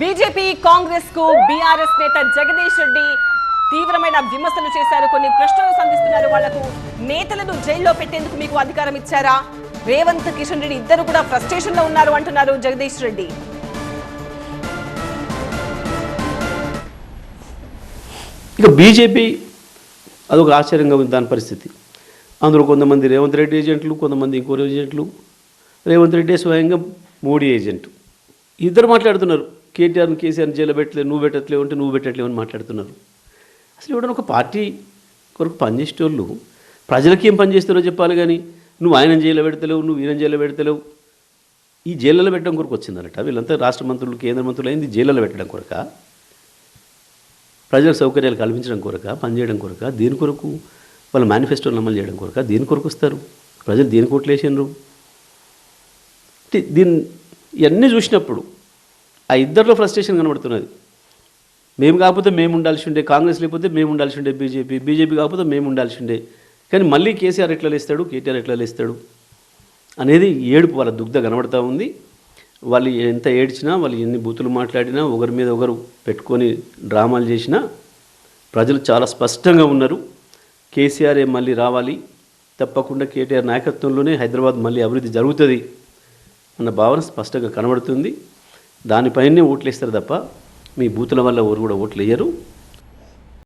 BJP Congress కు BRS నేత జగదీష్ రెడ్డి తీవ్రమైన విమర్శలు చేశారు. కొన్ని ప్రశ్నలు సంధిస్తున్నారు. వాళ్లకు నేతలను జైల్లో పెట్టేందుకు మీకు అధికారం ఇచ్చారా? రేవంత్ కిషన్ రెడ్డి ఇద్దరు కూడా ఫ్రస్ట్రేషన్ లో ఉన్నారు అంటున్నారు జగదీష్ రెడ్డి. ఇక బీజేపీ అదొక ఆశ్చర్యంగా ఉంది దాని పరిస్థితి. అందులో కొంతమంది రేవంత్ రెడ్డి ఏజెంట్లు, కొంతమంది ఇంకో ఏజెంట్లు. రేవంత్ రెడ్డి స్వయంగా మోడీ ఏజెంట్. ఇద్దరు మాట్లాడుతున్నారు. కేటీఆర్ని కేసీఆర్ని జైలు పెట్టలేదు, నువ్వు పెట్టట్లేవు అంటే నువ్వు పెట్టట్లేవు అని మాట్లాడుతున్నారు. అసలు ఇవ్వడం ఒక పార్టీ కొరకు పనిచేసేటోళ్ళు ప్రజలకి ఏం పని చేస్తారో చెప్పాలి. కానీ నువ్వు ఆయన జైల్లో పెడతలేవు, నువ్వు ఈయన జైల్లో పెడతలేవు. ఈ జైళ్ళలో పెట్టడం కొరకు వచ్చిందన్నట. వీళ్ళంతా రాష్ట్ర మంత్రులు, కేంద్ర మంత్రులు అయింది జైళ్ళలో పెట్టడం కొరక, ప్రజలకు సౌకర్యాలు కల్పించడం కొరక, పనిచేయడం కొరక, దేని కొరకు వాళ్ళ మేనిఫెస్టోలు అమలు చేయడం కొరక, దేని కొరకు వస్తారు ప్రజలు, దేని కోట్లు వేసినారు. ఇవన్నీ చూసినప్పుడు ఆ ఇద్దరిలో ఫ్రస్ట్రేషన్ కనబడుతున్నది. మేము కాకపోతే మేము ఉండాల్సి ఉండే, కాంగ్రెస్ లేకపోతే మేము ఉండాల్సి ఉండే, బీజేపీ కాకపోతే మేము ఉండాల్సి ఉండే, కానీ మళ్ళీ కేసీఆర్ ఎట్లా లేస్తాడు, కేటీఆర్ ఎట్లా లేస్తాడు అనేది ఏడుపు వాళ్ళ దుగ్ధ కనబడుతూ ఉంది. వాళ్ళు ఎంత ఏడ్చినా, వాళ్ళు ఎన్ని బూతులు మాట్లాడినా, ఒకరి మీద ఒకరు పెట్టుకొని డ్రామాలు చేసినా ప్రజలు చాలా స్పష్టంగా ఉన్నారు. కేసీఆర్ మళ్ళీ రావాలి, తప్పకుండా కేటీఆర్ నాయకత్వంలోనే హైదరాబాద్ మళ్ళీ అభివృద్ధి జరుగుతుంది అన్న భావన స్పష్టంగా కనబడుతుంది. దానిపైనే ఓట్లు వేస్తారు తప్ప మీ బూతుల వల్ల ఎవరు కూడా ఓట్లు వేయరు.